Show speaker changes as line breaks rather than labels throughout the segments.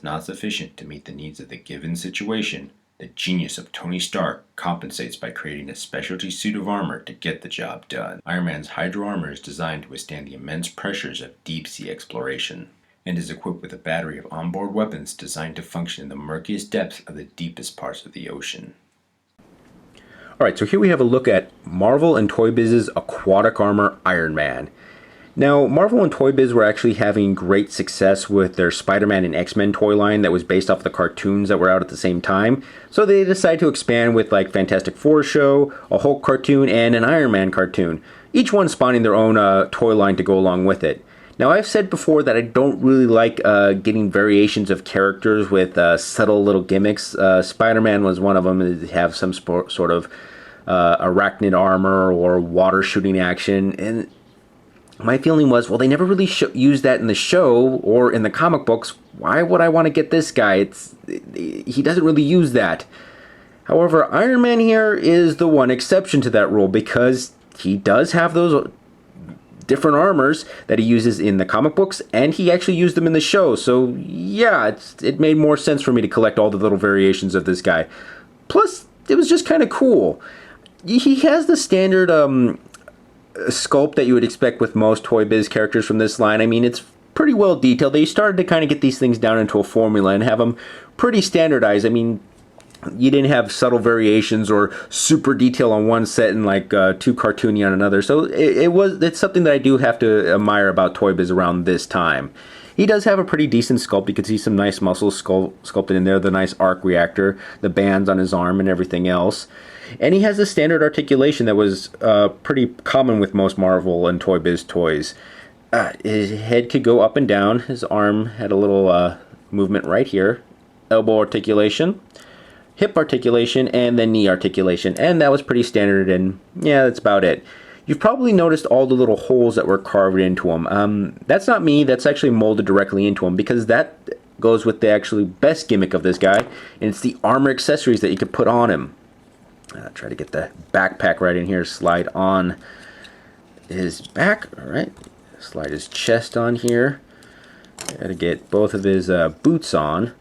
not sufficient to meet the needs of the given situation, the genius of Tony Stark compensates by creating a specialty suit of armor to get the job done. Iron Man's Hydro armor is designed to withstand the immense pressures of deep-sea exploration, and is equipped with a battery of onboard weapons designed to function in the murkiest depths of the deepest parts of the ocean.
Alright, so here we have a look at Marvel and Toy Biz's aquatic armor Iron Man. Now, Marvel and Toy Biz were actually having great success with their Spider-Man and X-Men toy line that was based off the cartoons that were out at the same time. So they decided to expand with like Fantastic Four show, a Hulk cartoon, and an Iron Man cartoon. Each one spawning their own toy line to go along with it. Now, I've said before that I don't really like getting variations of characters with subtle little gimmicks. Spider-Man was one of them. They have some sort of arachnid armor or water shooting action, and my feeling was, well, they never really used that in the show or in the comic books. Why would I want to get this guy? He doesn't really use that. However, Iron Man here is the one exception to that rule because he does have those different armors that he uses in the comic books, and he actually used them in the show. So yeah, it made more sense for me to collect all the little variations of this guy. Plus, it was just kind of cool. He has the standard sculpt that you would expect with most Toy Biz characters from this line. I mean, it's pretty well detailed. They started to kind of get these things down into a formula and have them pretty standardized. I mean, you didn't have subtle variations or super detail on one set and like too cartoony on another. So it's something that I do have to admire about Toy Biz around this time. He does have a pretty decent sculpt. You can see some nice muscles sculpted in there, the nice arc reactor, the bands on his arm and everything else. And he has a standard articulation that was pretty common with most Marvel and Toy Biz toys. His head could go up and down. His arm had a little movement right here. Elbow articulation, hip articulation, and then knee articulation. And that was pretty standard, and yeah, that's about it. You've probably noticed all the little holes that were carved into him. That's not me. That's actually molded directly into him because that goes with the actually best gimmick of this guy, and it's the armor accessories that you could put on him. Try to get the backpack right in here. Slide on his back. All right. Slide his chest on here. Got to get both of his boots on.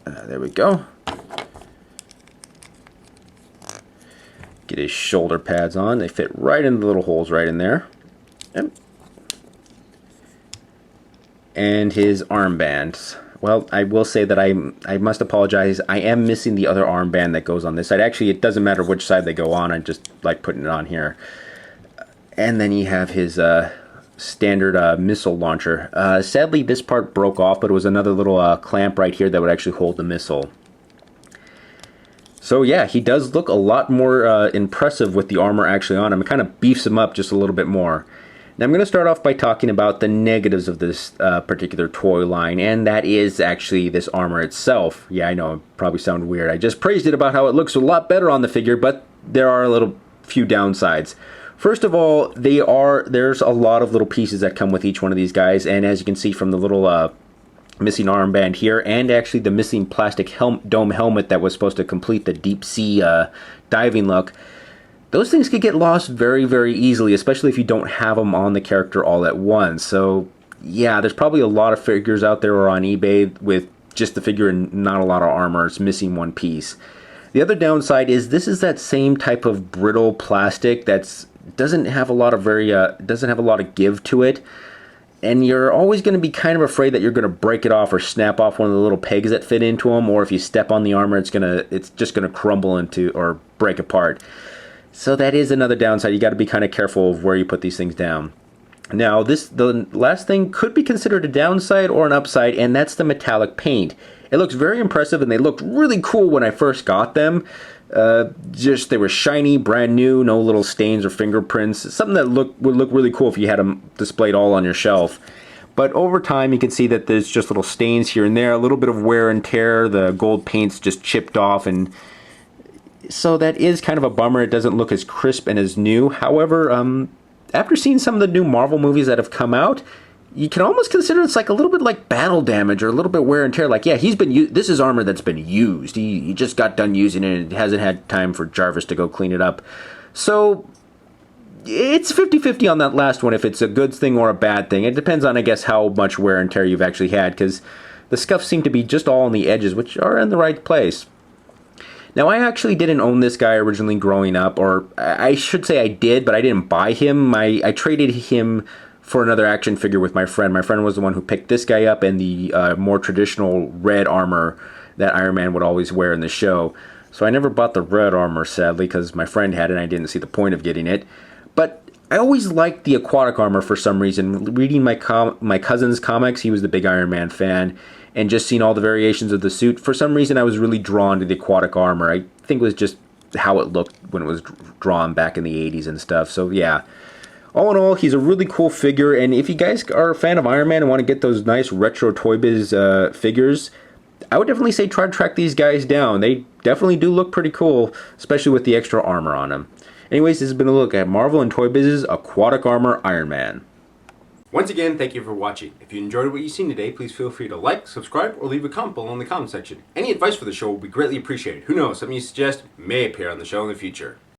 There we go. Get his shoulder pads on. They fit right in the little holes right in there. Yep. And his armbands. Well, I will say that I must apologize. I am missing the other armband that goes on this side. Actually, it doesn't matter which side they go on. I just like putting it on here. And then you have his standard missile launcher. Sadly, this part broke off, but it was another little clamp right here that would actually hold the missile. So yeah, he does look a lot more impressive with the armor actually on him. It kind of beefs him up just a little bit more. Now I'm going to start off by talking about the negatives of this particular toy line, and that is actually this armor itself. Yeah, I know, it probably sounded weird. I just praised it about how it looks a lot better on the figure, but there are a few downsides. First of all, there's a lot of little pieces that come with each one of these guys, and as you can see from the little missing armband here, and actually the missing plastic dome helmet that was supposed to complete the deep sea diving look, those things could get lost very, very easily, especially if you don't have them on the character all at once. So yeah, there's probably a lot of figures out there or on eBay with just the figure and not a lot of armor. It's missing one piece. The other downside is this is that same type of brittle plastic that doesn't have a lot of give to it. And you're always going to be kind of afraid that you're going to break it off or snap off one of the little pegs that fit into them, or if you step on the armor, it's just going to crumble into or break apart. So that is another downside. You got to be kind of careful of where you put these things down. Now, the last thing could be considered a downside or an upside, and that's the metallic paint. It looks very impressive, and they looked really cool when I first got them. They were shiny, brand new, no little stains or fingerprints. Something that would look really cool if you had them displayed all on your shelf. But over time, you can see that there's just little stains here and there, a little bit of wear and tear. The gold paint's just chipped off, and so that is kind of a bummer. It doesn't look as crisp and as new. However, after seeing some of the new Marvel movies that have come out, you can almost consider it's like a little bit like battle damage or a little bit wear and tear. Like, yeah, this is armor that's been used. He just got done using it and hasn't had time for Jarvis to go clean it up. So It's 50-50 on that last one, if it's a good thing or a bad thing. It depends on, I guess, how much wear and tear you've actually had, because the scuffs seem to be just all on the edges, which are in the right place. Now, I actually didn't own this guy originally growing up, or I should say I did, but I didn't buy him. I traded him for another action figure with my friend. My friend was the one who picked this guy up and the more traditional red armor that Iron Man would always wear in the show. So I never bought the red armor, sadly, because my friend had it and I didn't see the point of getting it. But I always liked the aquatic armor for some reason. Reading my cousin's comics, he was the big Iron Man fan, and just seeing all the variations of the suit, for some reason I was really drawn to the aquatic armor. I think it was just how it looked when it was drawn back in the 80s and stuff. So yeah, all in all, he's a really cool figure, and if you guys are a fan of Iron Man and want to get those nice retro Toy Biz figures, I would definitely say try to track these guys down. They definitely do look pretty cool, especially with the extra armor on them. Anyways, this has been a look at Marvel and Toy Biz's Aquatic Armor Iron Man. Once again, thank you for watching. If you enjoyed what you've seen today, please feel free to like, subscribe, or leave a comment below in the comment section. Any advice for the show will be greatly appreciated. Who knows, something you suggest may appear on the show in the future.